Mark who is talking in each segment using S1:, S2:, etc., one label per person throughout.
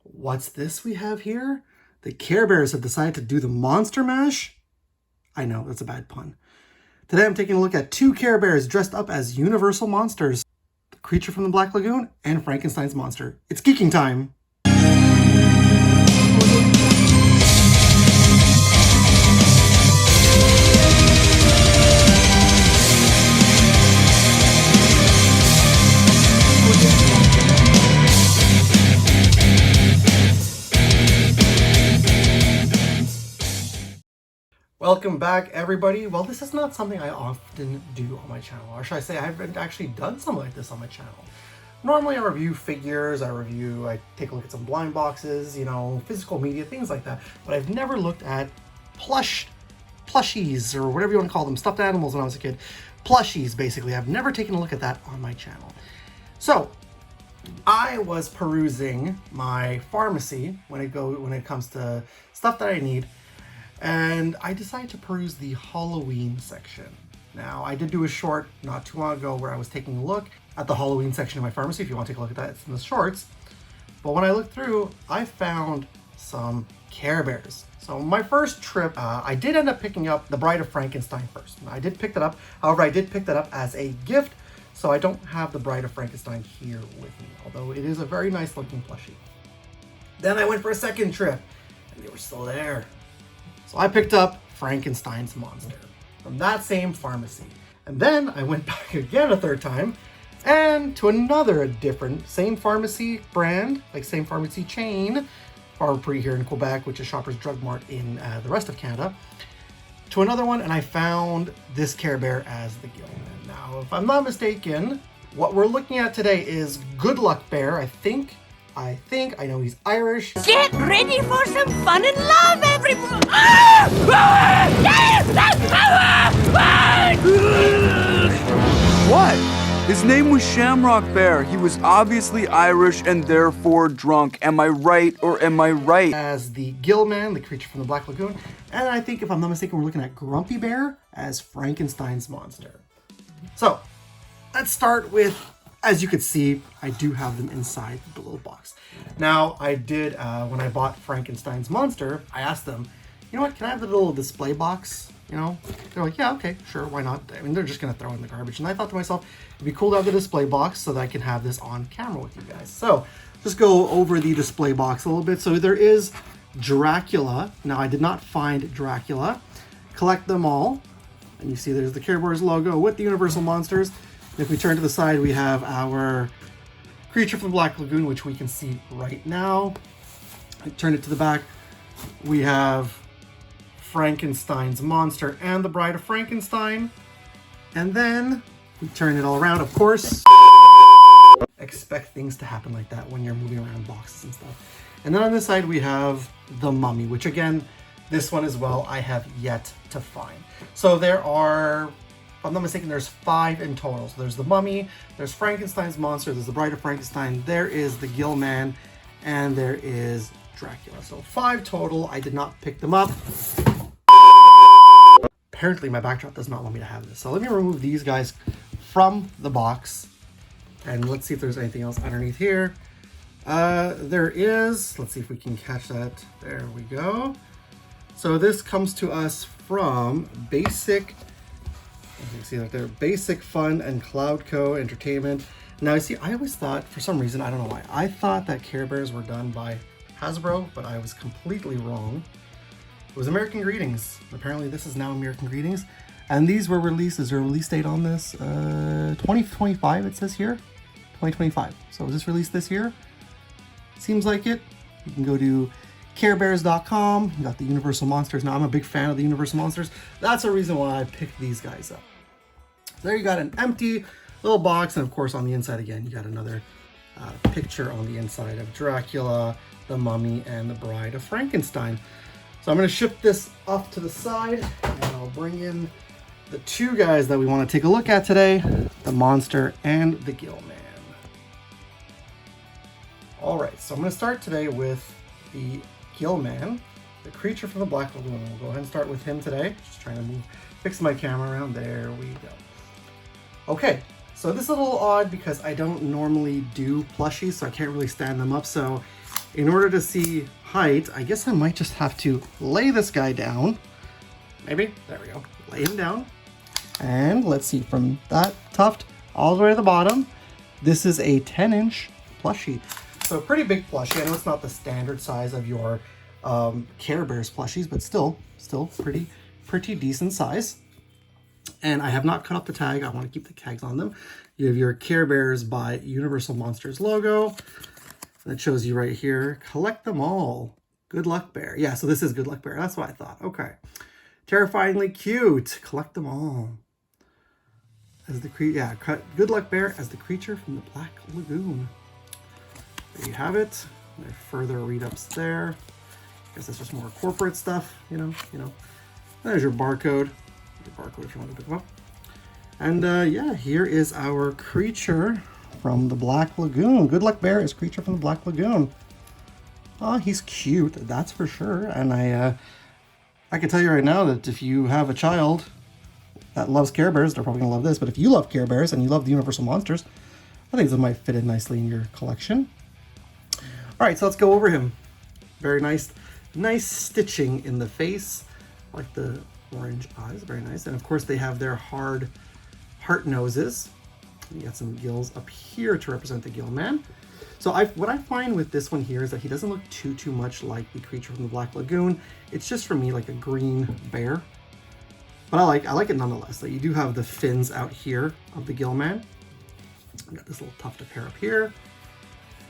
S1: What's this we have here? The Care Bears have decided to do the Monster Mash? I know, that's a bad pun. Today I'm taking a look at two Care Bears dressed up as Universal monsters. The Creature from the Black Lagoon and Frankenstein's monster. It's geeking time! Welcome back, everybody. Well, this is not something I often do on my channel, or should I say I haven't actually done something like this on my channel. Normally I review figures, I take a look at some blind boxes, physical media, things like that, but I've never looked at plushies, or whatever you want to call them, stuffed animals when I was a kid. Plushies, basically. I've never taken a look at that on my channel. So, I was perusing my pharmacy when it comes to stuff that I need, and I decided to peruse the Halloween section. Now, I did do a short not too long ago where I was taking a look at the Halloween section of my pharmacy. If you want to take a look at that, it's in the shorts. But when I looked through, I found some Care Bears. So my first trip, I did end up picking up the Bride of Frankenstein first. I did pick that up. However, I did pick that up as a gift, so I don't have the Bride of Frankenstein here with me, although it is a very nice looking plushie. Then I went for a second trip, and they were still there. So I picked up Frankenstein's monster from that same pharmacy. And then I went back again a third time and to another different, same pharmacy brand, like same pharmacy chain, Pharmaprix here in Quebec, which is Shoppers Drug Mart in the rest of Canada, to another one, and I found this Care Bear as the Gilman. Now, if I'm not mistaken, what we're looking at today is Good Luck Bear. I think, I know he's Irish.
S2: Get ready for some fun and love, everyone!
S3: What? His name was Shamrock Bear. He was obviously Irish and therefore drunk. Am I right or am I right?
S1: As the Gilman, the Creature from the Black Lagoon. And I think, if I'm not mistaken, we're looking at Grumpy Bear as Frankenstein's monster. So, let's start with, as you can see, I do have them inside the little box. Now, I did, when I bought Frankenstein's monster, I asked them, you know what, can I have the little display box? They're like, yeah, okay, sure, why not? I mean, they're just gonna throw it in the garbage. And I thought to myself, it'd be cool to have the display box so that I can have this on camera with you guys. So, just go over the display box a little bit. So there is Dracula. Now, I did not find Dracula. Collect them all. And you see there's the Care Bears logo with the Universal Monsters. If we turn to the side, we have our Creature from the Black Lagoon, which we can see right now. I turn it to the back. We have Frankenstein's monster and the Bride of Frankenstein. And then we turn it all around, of course. Expect things to happen like that when you're moving around boxes and stuff. And then on this side, we have the Mummy, which again, this one as well, I have yet to find. So there are, if I'm not mistaken, there's 5 in total. So there's the Mummy, there's Frankenstein's monster, there's the Bride of Frankenstein, there is the Gilman, and there is Dracula. So 5 total. I did not pick them up. Apparently my backdrop does not want me to have this. So let me remove these guys from the box. And let's see if there's anything else underneath here. There is, let's see if we can catch that. There we go. So this comes to us from Basic, you can see that there, Basic Fun and Cloudco Entertainment. Now, see, I always thought, for some reason, I don't know why, I thought that Care Bears were done by Hasbro, but I was completely wrong. It was American Greetings. Apparently, this is now American Greetings. And these were released, is there a release date on this? 2025, it says here. 2025. So was this released this year? Seems like it. You can go to carebears.com. You got the Universal Monsters. Now, I'm a big fan of the Universal Monsters. That's a reason why I picked these guys up. There you got an empty little box. And of course, on the inside again, you got another picture on the inside of Dracula, the Mummy, and the Bride of Frankenstein. So I'm going to shift this off to the side, and I'll bring in the 2 guys that we want to take a look at today, the Monster and the Gilman. All right, so I'm going to start today with the Gilman, the Creature from the Black Lagoon. We'll go ahead and start with him today. Just trying to fix my camera around. There we go. Okay, so this is a little odd because I don't normally do plushies, so I can't really stand them up. So In order to see height, I guess I might just have to lay this guy down. Maybe, there we go. Lay him down. And let's see, from that tuft all the way to the bottom, this is a 10-inch plushie. So pretty big plushie. I know it's not the standard size of your Care Bears plushies, but still pretty decent size. And I have not cut off the tag. I want to keep the tags on them. You have your Care Bears by Universal Monsters logo. That shows you right here. Collect them all. Good luck, bear. Yeah, so this is Good Luck Bear. That's what I thought. Okay. Terrifyingly cute. Collect them all. As the Good Luck Bear as the creature from the Black Lagoon. There you have it. There are further read-ups there. I guess that's just more corporate stuff, you know. There's your barcode. Your barcode if you want to pick them up. And yeah, here is our creature from the Black Lagoon. Good Luck Bear is creature from the Black Lagoon. Oh, he's cute, that's for sure. And I can tell you right now that if you have a child that loves Care Bears, they're probably gonna love this. But if you love Care Bears and you love the Universal Monsters, I think this might fit in nicely in your collection. All right, so let's go over him. Very nice stitching in the face, I like the orange eyes, very nice. And of course they have their hard heart noses. You got some gills up here to represent the gill man. So what I find with this one here is that he doesn't look too much like the creature from the Black Lagoon. It's just for me like a green bear. But I like it nonetheless. So you do have the fins out here of the gill man. You got this little tuft of hair up here.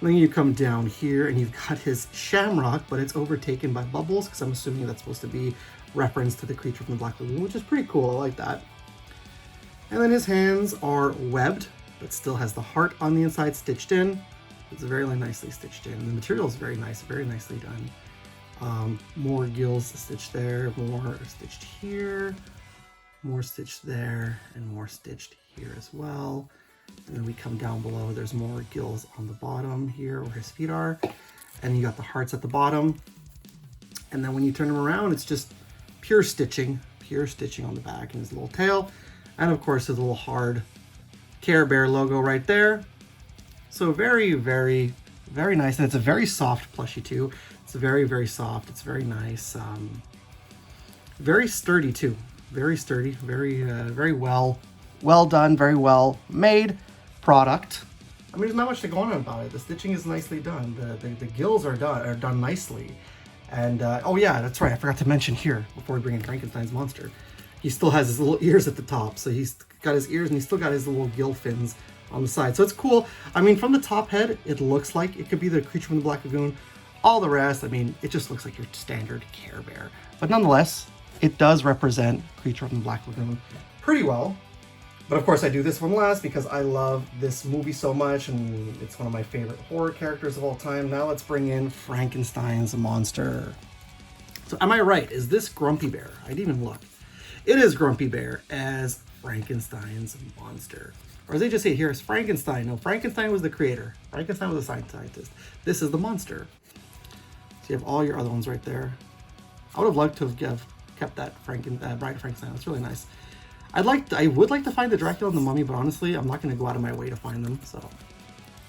S1: And then you come down here and you've got his shamrock, but it's overtaken by bubbles because I'm assuming that's supposed to be reference to the creature from the Black Lagoon, which is pretty cool. I like that. And then his hands are webbed, but still has the heart on the inside stitched in. It's very nicely stitched in. The material is very nice, very nicely done. More gills stitched there, more stitched here, more stitched there, and more stitched here as well. And then we come down below, there's more gills on the bottom here where his feet are. And you got the hearts at the bottom. And then when you turn him around, it's just pure stitching on the back and his little tail. And of course his little hard Care Bear logo right there. So very nice. And it's a very soft plushie too. It's very soft. It's very nice. Very sturdy too. Very sturdy, very well done, very well made product. I mean, there's not much to go on about it. The stitching is nicely done. The gills are done nicely. And oh yeah, that's right. I forgot to mention here before we bring in Frankenstein's monster. He still has his little ears at the top. So he's got his ears and he's still got his little gill fins on the side. So it's cool. I mean, from the top head, it looks like it could be the creature from the Black Lagoon. All the rest, I mean, it just looks like your standard Care Bear. But nonetheless, it does represent creature from the Black Lagoon pretty well. But of course I do this one last because I love this movie so much and it's one of my favorite horror characters of all time. Now let's bring in Frankenstein's monster. So am I right? Is this Grumpy Bear? I didn't even look. It is Grumpy Bear as Frankenstein's monster. Or as they just say here, it's Frankenstein. No, Frankenstein was the creator. Frankenstein was a scientist. This is the monster. So you have all your other ones right there. I would have liked to have kept that Bride of Frankenstein. That's really nice. I would like to find the Dracula and the Mummy, but honestly, I'm not going to go out of my way to find them. So,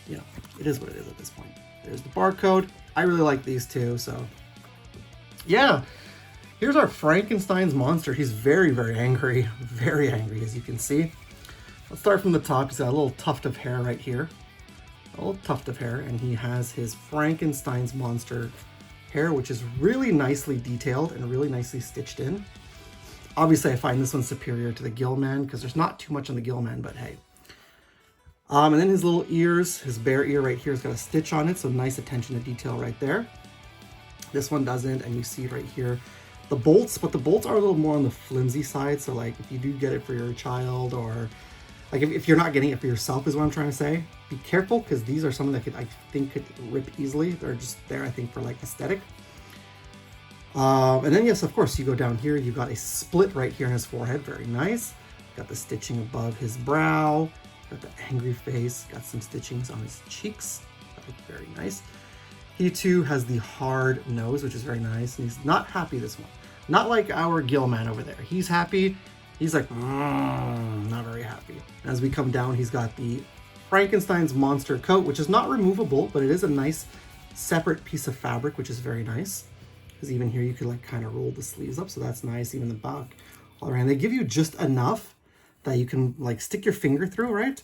S1: you know, it is what it is at this point. There's the barcode. I really like these two. So, yeah. Here's our Frankenstein's monster. He's very angry. Very angry, as you can see. Let's start from the top. He's got a little tuft of hair right here. A little tuft of hair. And he has his Frankenstein's monster hair, which is really nicely detailed and really nicely stitched in. Obviously, I find this one superior to the gill man because there's not too much on the gill man, but hey. And then his little ears, his bear ear right here has got a stitch on it, so nice attention to detail right there. This one doesn't, and you see right here the bolts, but the bolts are a little more on the flimsy side, so like if you do get it for your child or like if you're not getting it for yourself is what I'm trying to say, be careful because these are something that I think could rip easily. They're just there, I think, for like aesthetic. And then, yes, of course, you go down here. You got a split right here in his forehead. Very nice. Got the stitching above his brow. Got the angry face. Got some stitchings on his cheeks. That looks very nice. He, too, has the hard nose, which is very nice. And he's not happy this one. Not like our gill man over there. He's happy. He's like, not very happy. As we come down, he's got the Frankenstein's monster coat, which is not removable, but it is a nice separate piece of fabric, which is very nice. Because even here you could like kind of roll the sleeves up, so that's nice. Even the back all around. They give you just enough that you can like stick your finger through, right?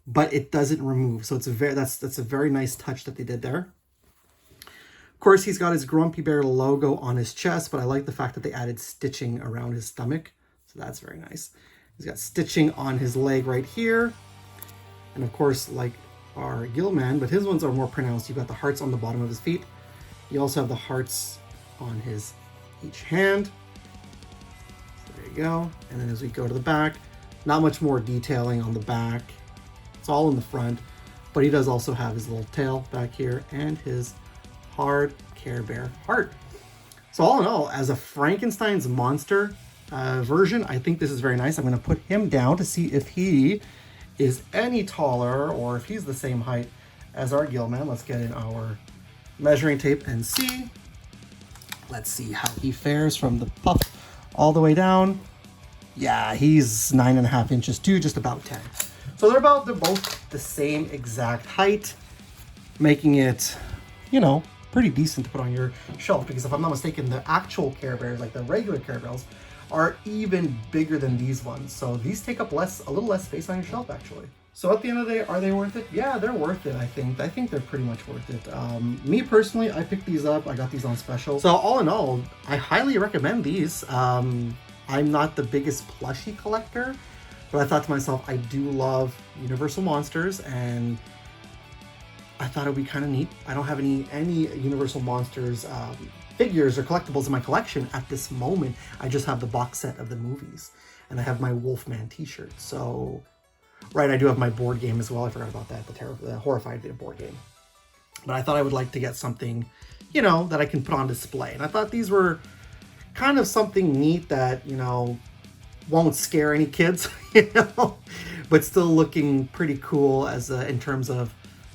S1: But it doesn't remove. So it's that's a very nice touch that they did there. Of course, he's got his Grumpy Bear logo on his chest, but I like the fact that they added stitching around his stomach. So that's very nice. He's got stitching on his leg right here. And of course, like our Gillman, but his ones are more pronounced. You've got the hearts on the bottom of his feet. You also have the hearts on his each hand. So there you go. And then as we go to the back, not much more detailing on the back. It's all in the front, but he does also have his little tail back here and his hard Care Bear heart. So all in all, as a Frankenstein's monster version, I think this is very nice. I'm going to put him down to see if he is any taller or if he's the same height as our Gillman. Let's get in our measuring tape and see. Let's see how he fares from the puff all the way down. Yeah, he's 9.5 inches to just about 10. So they're both the same exact height, making it, you know, pretty decent to put on your shelf. Because if I'm not mistaken, the actual Care Bears, like the regular Care Bears, are even bigger than these ones. So these take up a little less space on your shelf actually. So at the end of the day, are they worth it? Yeah, they're worth it, I think. I think they're pretty much worth it. Me personally, I picked these up. I got these on special. So all in all, I highly recommend these. I'm not the biggest plushie collector, but I thought to myself, I do love Universal Monsters, and I thought it would be kind of neat. I don't have any Universal Monsters figures or collectibles in my collection at this moment. I just have the box set of the movies, and I have my Wolfman t-shirt. So, right, I do have my board game as well. I forgot about that, the Horrified board game. But I thought I would like to get something, you know, that I can put on display. And I thought these were kind of something neat that, you know, won't scare any kids, you know, but still looking pretty cool as in terms of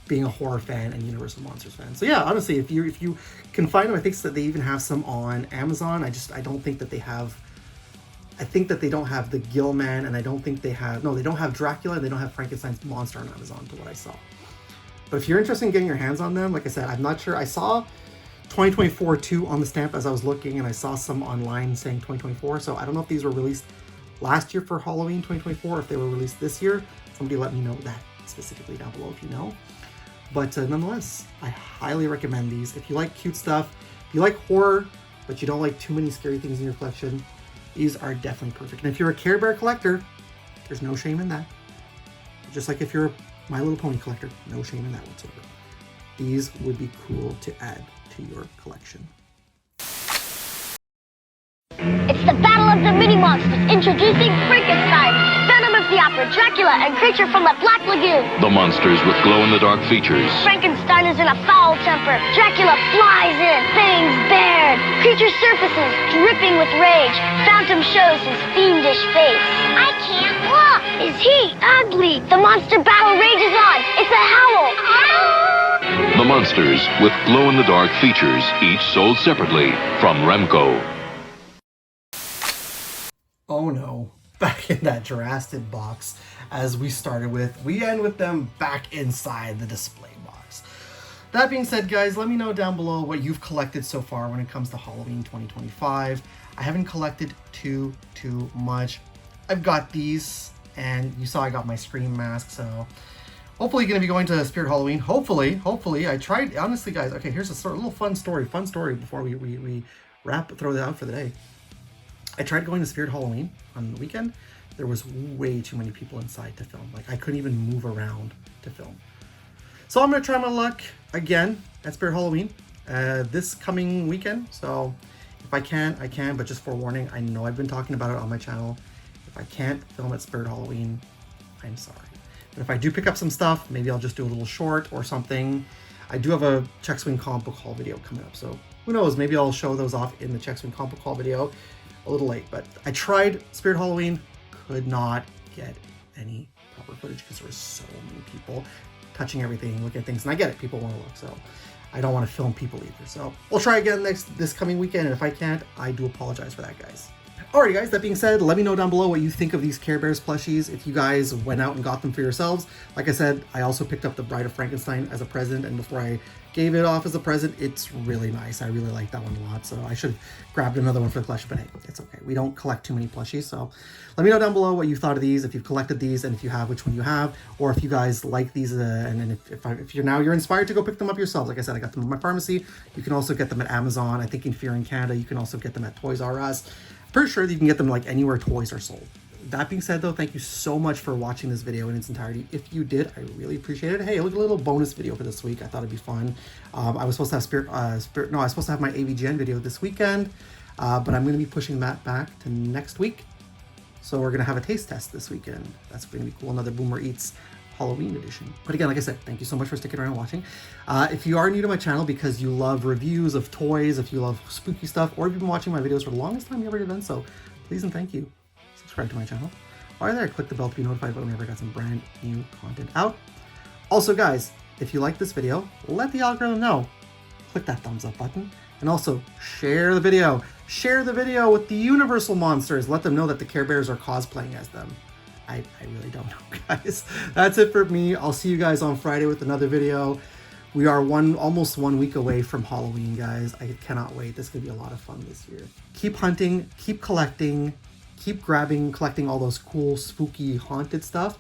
S1: being a horror fan and Universal Monsters fan. So yeah, honestly, if you can find them, I think that they even have some on Amazon. I don't think that they have. I think that they don't have the Gillman, and I don't think they have. No, they don't have Dracula. And they don't have Frankenstein's monster on Amazon, to what I saw. But if you're interested in getting your hands on them, like I said, I'm not sure. I saw 2024 too on the stamp as I was looking, and I saw some online saying 2024. So I don't know if these were released last year for Halloween 2024, or if they were released this year. Somebody let me know that specifically down below if you know. But nonetheless, I highly recommend these. If you like cute stuff, if you like horror, but you don't like too many scary things in your collection, these are definitely perfect. And if you're a Care Bear collector, there's no shame in that. Just like if you're a My Little Pony collector, no shame in that whatsoever. These would be cool to add to your collection.
S4: It's the battle of the mini-monsters, introducing Frankenstein, Phantom of the Opera, Dracula, and Creature from the Black Lagoon.
S5: The monsters with glow-in-the-dark features.
S4: Frankenstein is in a foul temper. Dracula flies in, fangs bared. Creature surfaces, dripping with rage. Phantom shows his fiendish face. I can't look. Is he ugly? The monster battle rages on. It's a howl.
S5: The monsters with glow-in-the-dark features, each sold separately from Remco.
S1: Oh no, back in that Jurassic box as we started with. We end with them back inside the display box. That being said, guys, let me know down below what you've collected so far when it comes to Halloween 2025. I haven't collected too much. I've got these, and you saw I got my Scream mask, so hopefully going to be going to Spirit Halloween. Hopefully. I tried, honestly, guys, okay, here's a little fun story before we throw that out for the day. I tried going to Spirit Halloween on the weekend. There was way too many people inside to film. Like, I couldn't even move around to film. So I'm going to try my luck again at Spirit Halloween this coming weekend. So if I can, I can. But just forewarning, I know I've been talking about it on my channel. If I can't film at Spirit Halloween, I'm sorry. But if I do pick up some stuff, maybe I'll just do a little short or something. I do have a Check Swing comic book haul video coming up. So who knows, maybe I'll show those off in the Check Swing comic book haul video. A little late, but I tried Spirit Halloween, could not get any proper footage because there were so many people touching everything, looking at things, and I get it, people want to look, so I don't want to film people either. So we'll try again this coming weekend, and if I can't, I do apologize for that, guys. Alrighty guys, that being said, let me know down below what you think of these Care Bears plushies. If you guys went out and got them for yourselves. Like I said, I also picked up the Bride of Frankenstein as a present, and before I gave it off as a present, it's really nice. I really like that one a lot, so I should have grabbed another one for the collection, but hey, it's okay. We don't collect too many plushies, so let me know down below what you thought of these, if you've collected these, and if you have, which one you have, or if you guys like these, and then if you're inspired to go pick them up yourselves. Like I said, I got them at my pharmacy. You can also get them at Amazon. I think if you're in Canada, you can also get them at Toys R Us. Pretty sure that you can get them like anywhere toys are sold. That being said though, thank you so much for watching this video in its entirety. If you did, I really appreciate it. Hey, look, a little bonus video for this week. I thought it'd be fun. I was supposed to have I was supposed to have my AVGN video this weekend, but I'm going to be pushing that back to next week. So we're going to have a taste test this weekend. That's going to be cool. Another Boomer Eats Halloween edition. But again, like I said, thank you so much for sticking around and watching. If you are new to my channel because you love reviews of toys, if you love spooky stuff, or if you've been watching my videos for the longest time, you already done so, please and thank you. Subscribe to my channel. While you're there, click the bell to be notified whenever I got some brand new content out. Also guys, if you like this video, let the algorithm know. Click that thumbs up button. And also, share the video. Share the video with the Universal monsters. Let them know that the Care Bears are cosplaying as them. I really don't know, guys. That's it for me. I'll see you guys on Friday with another video. We are almost 1 week away from Halloween, guys. I cannot wait. This is going to be a lot of fun this year. Keep hunting, keep collecting, keep collecting all those cool, spooky, haunted stuff.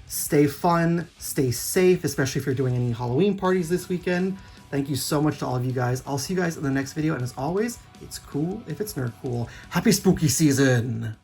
S1: Stay fun, stay safe, especially if you're doing any Halloween parties this weekend. Thank you so much to all of you guys. I'll see you guys in the next video. And as always, it's cool if it's nerd cool. Happy spooky season!